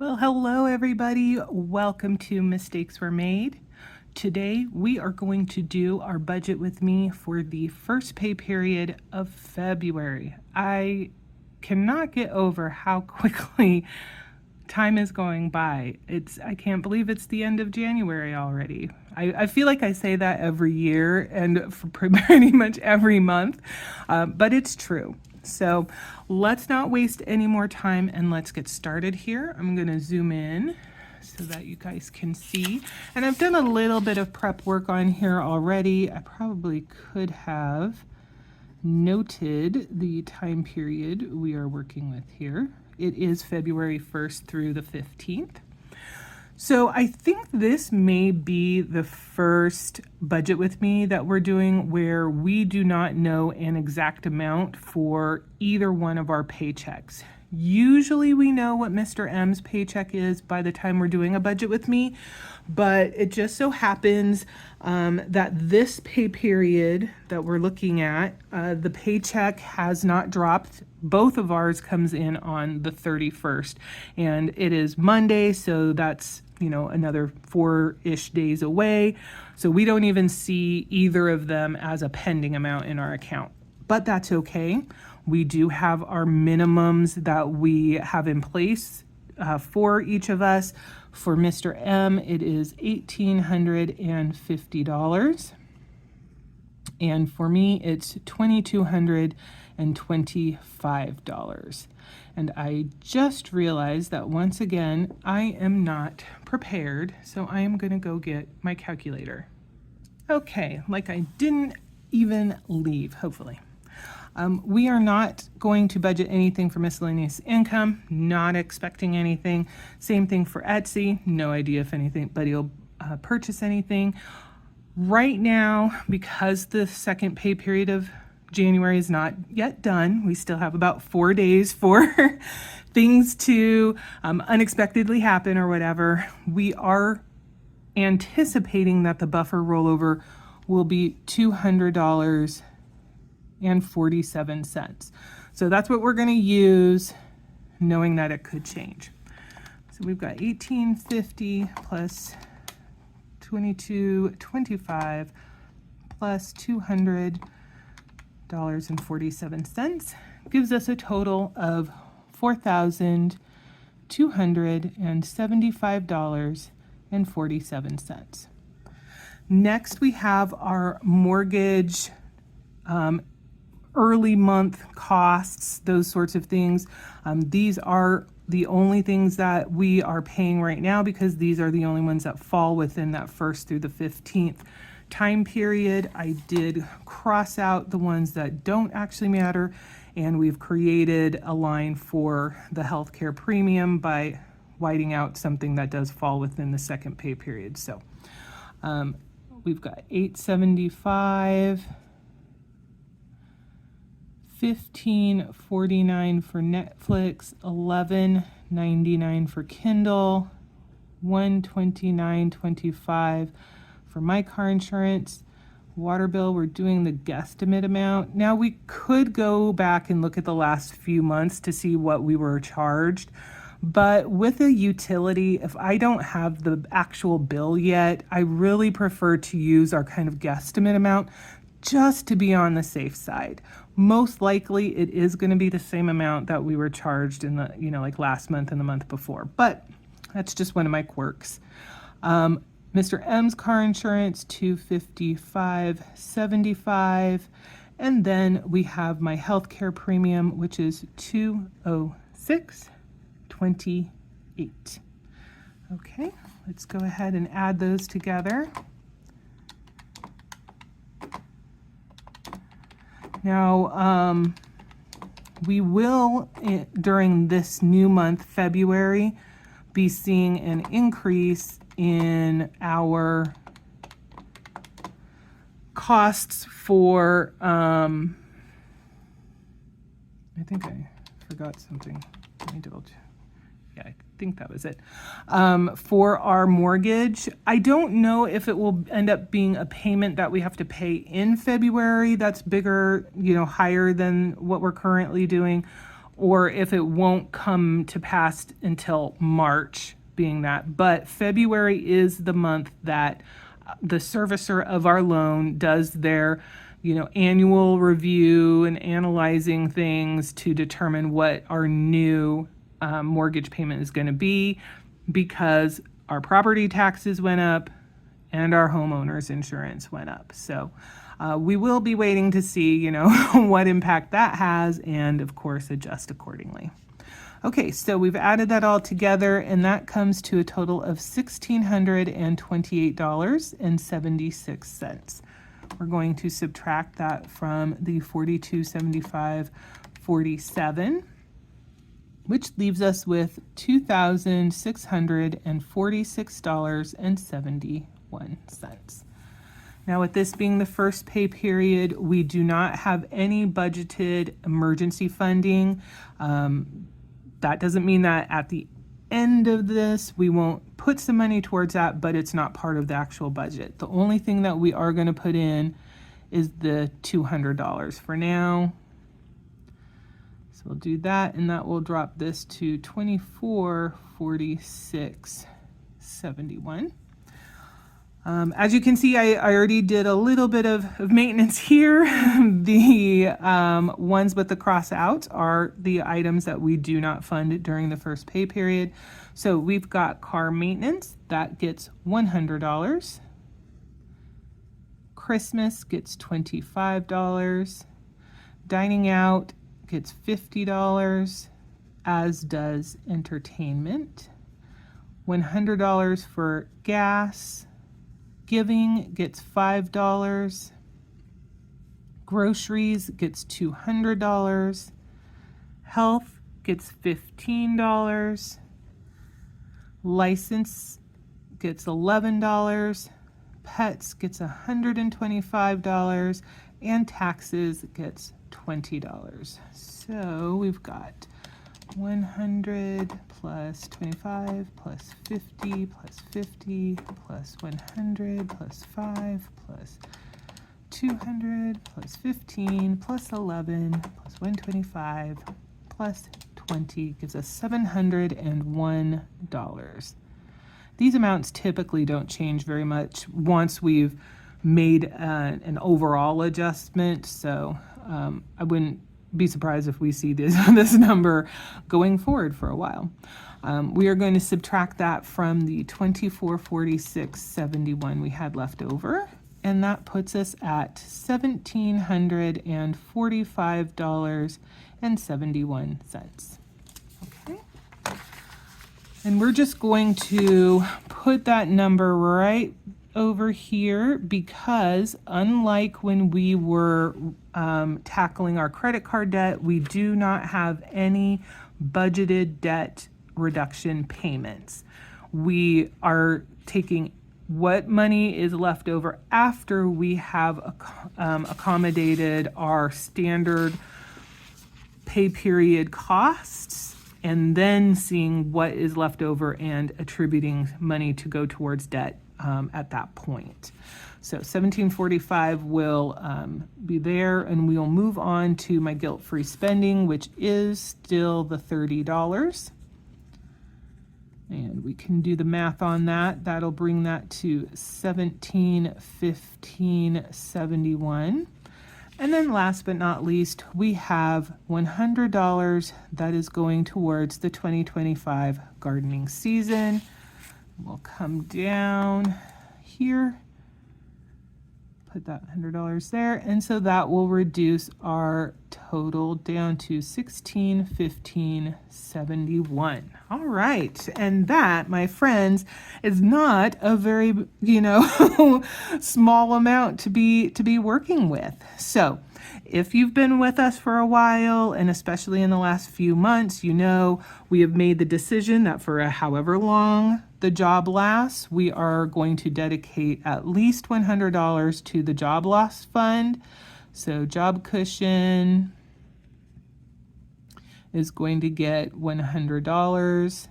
Well, hello everybody. Welcome to Mistakes Were Made. Today we are going to do our budget with me for the first pay period of February. I cannot get over how quickly time is going by. I can't believe it's the end of January already. I feel like I say that every year and for pretty much every month, but it's true. So let's not waste any more time and let's get started here. I'm going to zoom in so that you guys can see. And I've done a little bit of prep work on here already. I probably could have noted the time period we are working with here. It is February 1st through the 15th. So I think this may be the first budget with me that we're doing where we do not know an exact amount for either one of our paychecks. Usually we know what Mr. M's paycheck is by the time we're doing a budget with me, but it just so happens that this pay period that we're looking at, the paycheck has not dropped. Both of ours comes in on the 31st, and it is Monday, so that's another 4-ish days away. So we don't even see either of them as a pending amount in our account, but that's okay. We do have our minimums that we have in place for each of us. For Mr. M, it is $1,850. And for me, it's $2,225. And I just realized that once again, I am not prepared, so I am going to go get my calculator. Okay, like I didn't even leave, hopefully. We are not going to budget anything for miscellaneous income, not expecting anything. Same thing for Etsy, no idea if anybody will purchase anything. Right now, because the second pay period of January is not yet done, we still have about 4 days for things to unexpectedly happen or whatever. We are anticipating that the buffer rollover will be $200.47. So that's what we're going to use, knowing that it could change. So we've got $1,850 plus $2,225 plus $200.47 gives us a total of $4,275.47. Next, we have our mortgage early month costs, those sorts of things. These are the only things that we are paying right now because these are the only ones that fall within that 1st through the 15th time period. I did cross out the ones that don't actually matter, and we've created a line for the healthcare premium by whiting out something that does fall within the second pay period. So we've got $875, $15.49 for Netflix, $11.99 for Kindle, $129.25 for my car insurance. Water bill, we're doing the guesstimate amount. Now we could go back and look at the last few months to see what we were charged, but with a utility, if I don't have the actual bill yet, I really prefer to use our kind of guesstimate amount just to be on the safe side. Most likely it is going to be the same amount that we were charged in the, like last month and the month before, but that's just one of my quirks. Mr. M's car insurance, $255.75. And then we have my healthcare premium, which is $206.28. Okay, let's go ahead and add those together. Now, we will, during this new month, February, be seeing an increase in our costs for, I think I forgot something. Let me double check. Yeah, I think that was it. For our mortgage, I don't know if it will end up being a payment that we have to pay in February that's bigger, higher than what we're currently doing, or if it won't come to pass until March, being that. But February is the month that the servicer of our loan does their, annual review and analyzing things to determine what our new mortgage payment is going to be, because our property taxes went up and our homeowner's insurance went up. So we will be waiting to see, what impact that has, and of course adjust accordingly. Okay, so we've added that all together, and that comes to a total of $1,628.76. We're going to subtract that from the $4275.47, which leaves us with $2,646.71. Now, with this being the first pay period, we do not have any budgeted emergency funding. That doesn't mean that at the end of this, we won't put some money towards that, but it's not part of the actual budget. The only thing that we are going to put in is the $200 for now. So we'll do that, and that will drop this to $2446.71. As you can see, I already did a little bit of maintenance here. The ones with the cross out are the items that we do not fund during the first pay period. So we've got car maintenance, that gets $100. Christmas gets $25. Dining out gets $50, as does entertainment. $100 for gas. Giving gets $5. Groceries gets $200. Health gets $15. License gets $11. Pets gets $125. And taxes gets $20. So we've got 100 plus 25 plus 50 plus 50 plus 100 plus 5 plus 200 plus 15 plus 11 plus 125 plus 20 gives us $701. These amounts typically don't change very much once we've made an overall adjustment, so I wouldn't be surprised if we see this number going forward for a while. We are going to subtract that from the $2446.71 we had left over, and that puts us at $1,745.71. Okay. And we're just going to put that number right over here, because unlike when we were tackling our credit card debt, we do not have any budgeted debt reduction payments. We are taking what money is left over after we have accommodated our standard pay period costs, and then seeing what is left over and attributing money to go towards debt at that point. So 1745 will be there, and we'll move on to my guilt-free spending, which is still the $30. And we can do the math on that. That'll bring that to $1715.71. And then last but not least, we have $100 that is going towards the 2025 gardening season. We'll come down here, put that $100 there, and so that will reduce our total down to $1615.71. All right, and that, my friends, is not a very small amount to be working with. So if you've been with us for a while, and especially in the last few months, we have made the decision that for however long the job lasts, we are going to dedicate at least $100 to the job loss fund. So job cushion is going to get $100.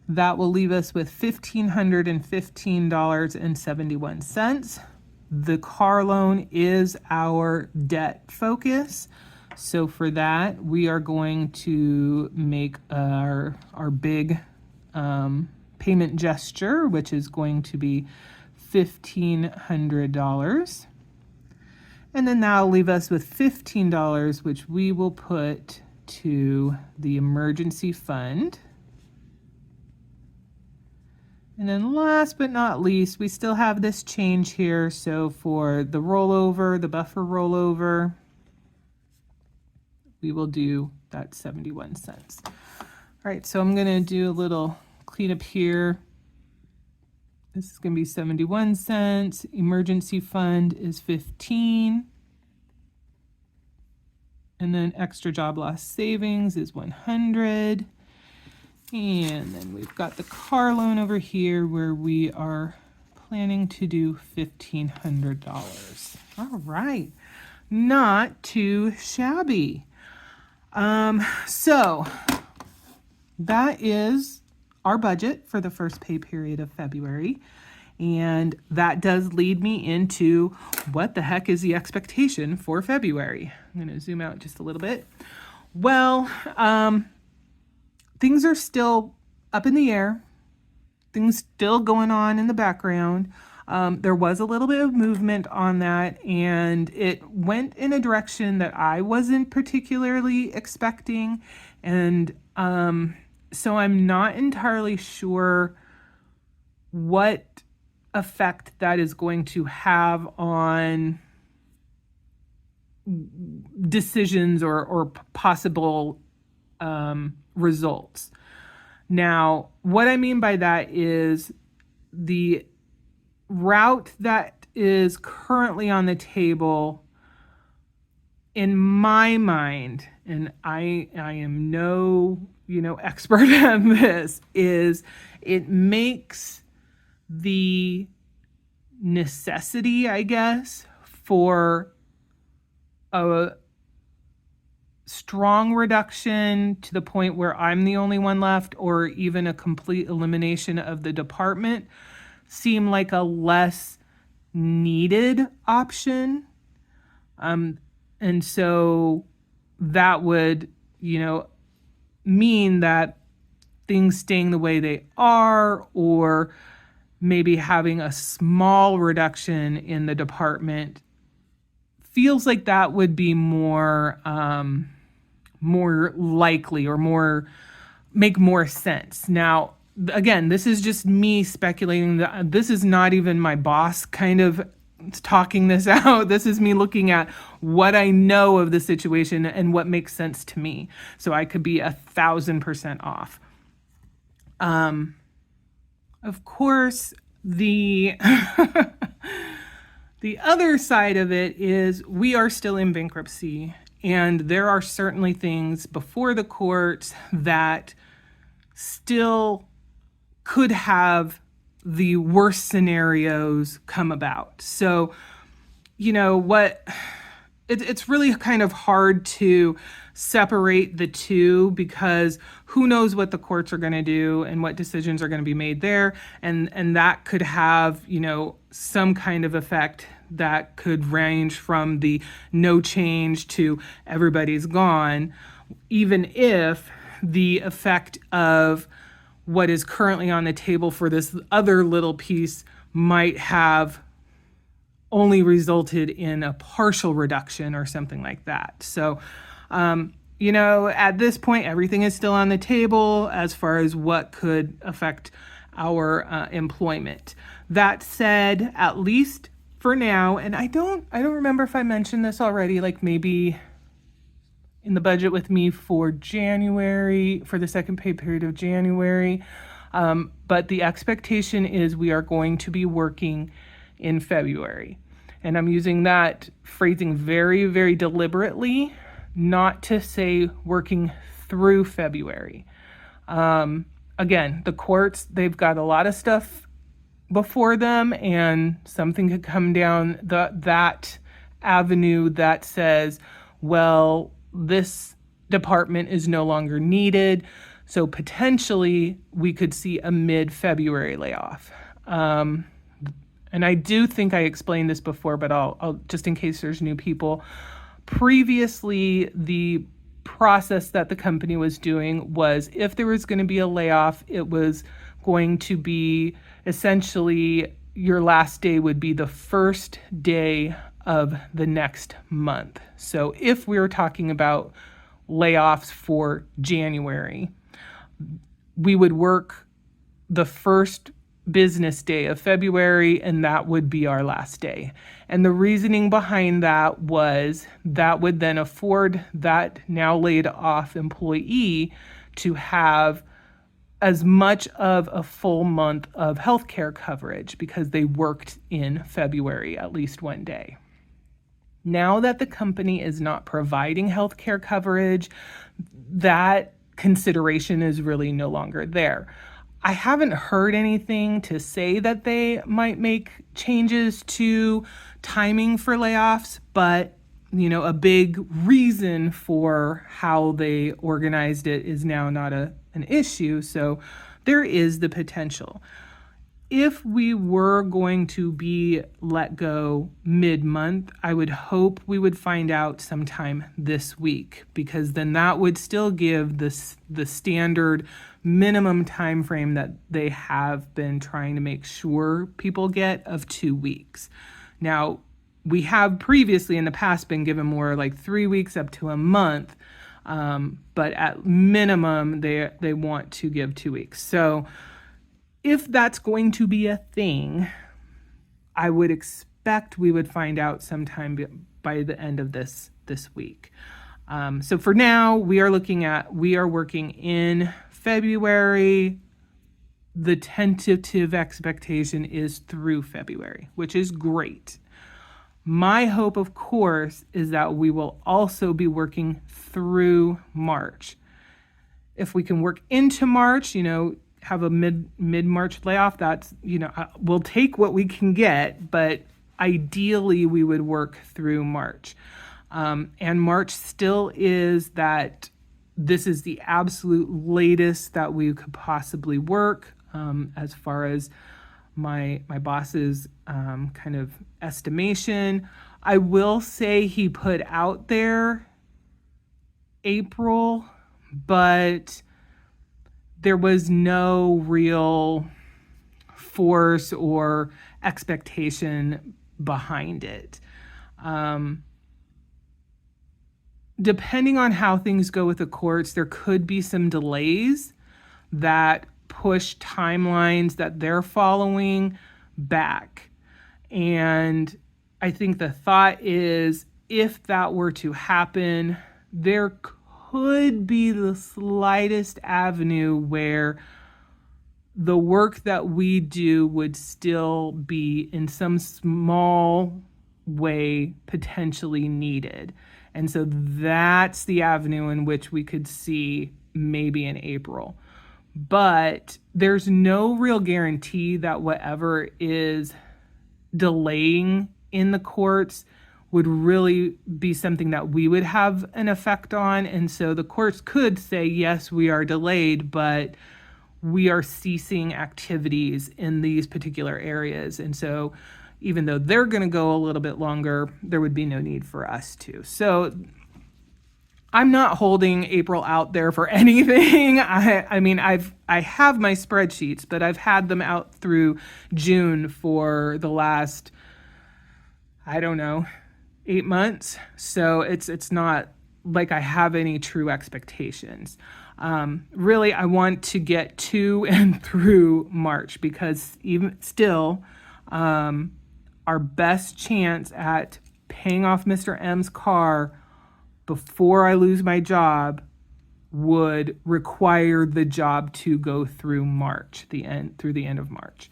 That will leave us with $1,515.71. The car loan is our debt focus. So for that, we are going to make our big payment gesture, which is going to be $1,500. And then that'll leave us with $15, which we will put to the emergency fund. And then last but not least, we still have this change here. So for the rollover, the buffer rollover, we will do that 71 cents. All right, so I'm going to do a little cleanup here. This is going to be 71 cents. Emergency fund is 15. And then extra job loss savings is 100. And then we've got the car loan over here where we are planning to do $1,500. All right, not too shabby. So that is our budget for the first pay period of February. And that does lead me into what the heck is the expectation for February. I'm going to zoom out just a little bit. Well, things are still up in the air. Things still going on in the background. There was a little bit of movement on that, and it went in a direction that I wasn't particularly expecting. And so I'm not entirely sure what effect that is going to have on decisions or possible results. Now, what I mean by that is the route that is currently on the table, in my mind, and I am no expert on this, is it makes the necessity, I guess, for a strong reduction to the point where I'm the only one left, or even a complete elimination of the department, seem like a less needed option. And so that would, mean that things staying the way they are, or maybe having a small reduction in the department, feels like that would be more likely, or make more sense. Now, again, this is just me speculating. This is not even my boss kind of talking this out. This is me looking at what I know of the situation and what makes sense to me. So I could be 1,000% off. Of course, the the other side of it is we are still in bankruptcy, and there are certainly things before the courts that still could have the worst scenarios come about. So, it's really kind of hard to separate the two, because who knows what the courts are going to do and what decisions are going to be made there. And that could have, some kind of effect that could range from the no change to everybody's gone, even if the effect of what is currently on the table for this other little piece might have only resulted in a partial reduction or something like that. So, at this point, everything is still on the table as far as what could affect our employment. That said, at least for now, and I don't remember if I mentioned this already, like maybe in the budget with me for January, for the second pay period of January. But the expectation is we are going to be working in February. And I'm using that phrasing very, very deliberately, not to say working through February. Again, the courts, they've got a lot of stuff before them, and something could come down that avenue that says, well, this department is no longer needed. So potentially we could see a mid-February layoff. And I do think I explained this before, but I'll just in case there's new people. Previously, the process that the company was doing was if there was going to be a layoff, it was going to be essentially your last day would be the first day of the next month. So if we were talking about layoffs for January, we would work the first business day of February, and that would be our last day. And the reasoning behind that was that would then afford that now laid off employee to have as much of a full month of healthcare coverage because they worked in February at least one day. Now that the company is not providing healthcare coverage, that consideration is really no longer there. I haven't heard anything to say that they might make changes to timing for layoffs, but a big reason for how they organized it is now not an issue, so there is the potential. If we were going to be let go mid-month, I would hope we would find out sometime this week, because then that would still give the standard minimum time frame that they have been trying to make sure people get of 2 weeks. Now, we have previously in the past been given more like 3 weeks up to a month, but at minimum, they want to give 2 weeks. So if that's going to be a thing, I would expect we would find out sometime by the end of this week. So for now, we are working in February. The tentative expectation is through February, which is great. My hope, of course, is that we will also be working through March. If we can work into March, have a mid-March layoff, that's, we'll take what we can get, but ideally we would work through March. And March still is that this is the absolute latest that we could possibly work, as far as my boss's kind of estimation. I will say he put out there April, but there was no real force or expectation behind it. Depending on how things go with the courts, there could be some delays that push timelines that they're following back. And I think the thought is, if that were to happen, there could be the slightest avenue where the work that we do would still be in some small way potentially needed. And so that's the avenue in which we could see maybe in April. But there's no real guarantee that whatever is delaying in the courts would really be something that we would have an effect on. And so the courts could say, yes, we are delayed, but we are ceasing activities in these particular areas. And so even though they're going to go a little bit longer, there would be no need for us to. So I'm not holding April out there for anything. I have my spreadsheets, but I've had them out through June for the last, 8 months. So it's not like I have any true expectations. Really, I want to get to and through March, because even still, our best chance at paying off Mr. M's car before I lose my job would require the job to go through March, through the end of March.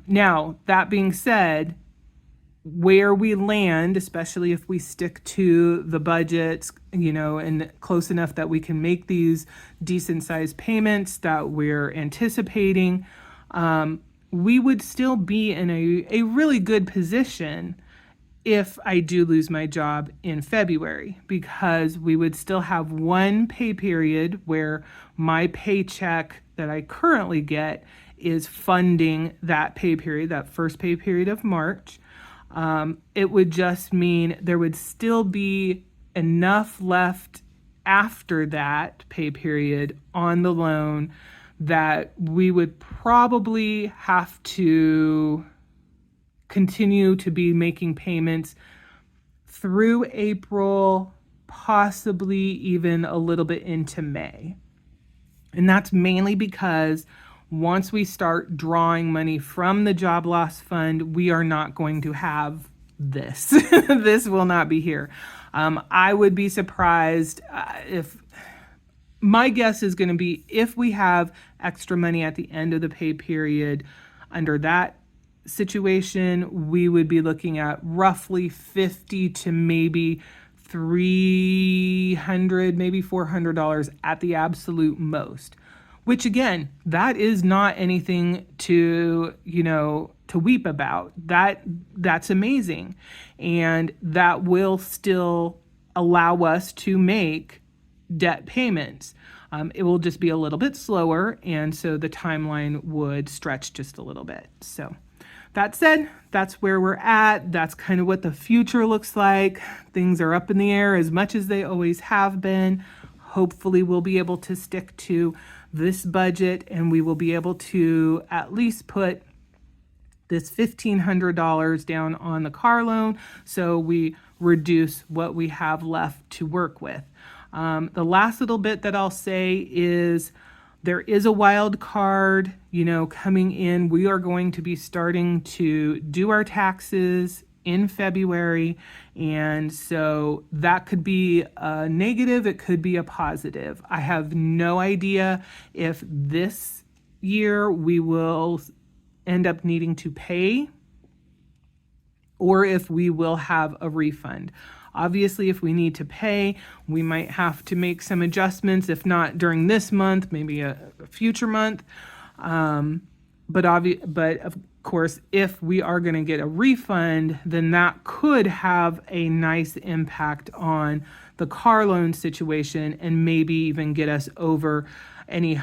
Now, that being said, where we land, especially if we stick to the budgets, and close enough that we can make these decent sized payments that we're anticipating, we would still be in a really good position if I do lose my job in February, because we would still have one pay period where my paycheck that I currently get is funding that pay period, that first pay period of March. It would just mean there would still be enough left after that pay period on the loan that we would probably have to continue to be making payments through April, possibly even a little bit into May. And that's mainly because once we start drawing money from the job loss fund, we are not going to have this. This will not be here. I would be surprised if, my guess is going to be, if we have extra money at the end of the pay period under that situation, we would be looking at roughly 50 to maybe $300, maybe $400 at the absolute most, which again, that is not anything to weep about. That's amazing. And that will still allow us to make debt payments. It will just be a little bit slower, and so the timeline would stretch just a little bit. So that said, that's where we're at. That's kind of what the future looks like. Things are up in the air as much as they always have been. Hopefully we'll be able to stick to this budget, and we will be able to at least put this $1,500 down on the car loan so we reduce what we have left to work with. The last little bit that I'll say is there is a wild card, coming in. We are going to be starting to do our taxes in February. And so that could be a negative. It could be a positive. I have no idea if this year we will end up needing to pay or if we will have a refund. Obviously, if we need to pay, we might have to make some adjustments, if not during this month, maybe a future month. But of course, if we are going to get a refund, then that could have a nice impact on the car loan situation and maybe even get us over any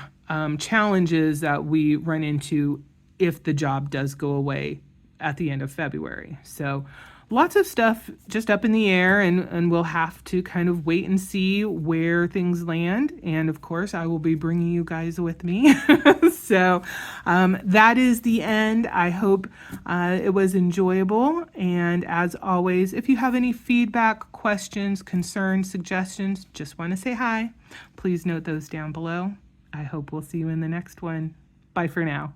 challenges that we run into if the job does go away at the end of February. So lots of stuff just up in the air, and we'll have to kind of wait and see where things land. And of course, I will be bringing you guys with me. So that is the end. I hope it was enjoyable. And as always, if you have any feedback, questions, concerns, suggestions, just want to say hi, please note those down below. I hope we'll see you in the next one. Bye for now.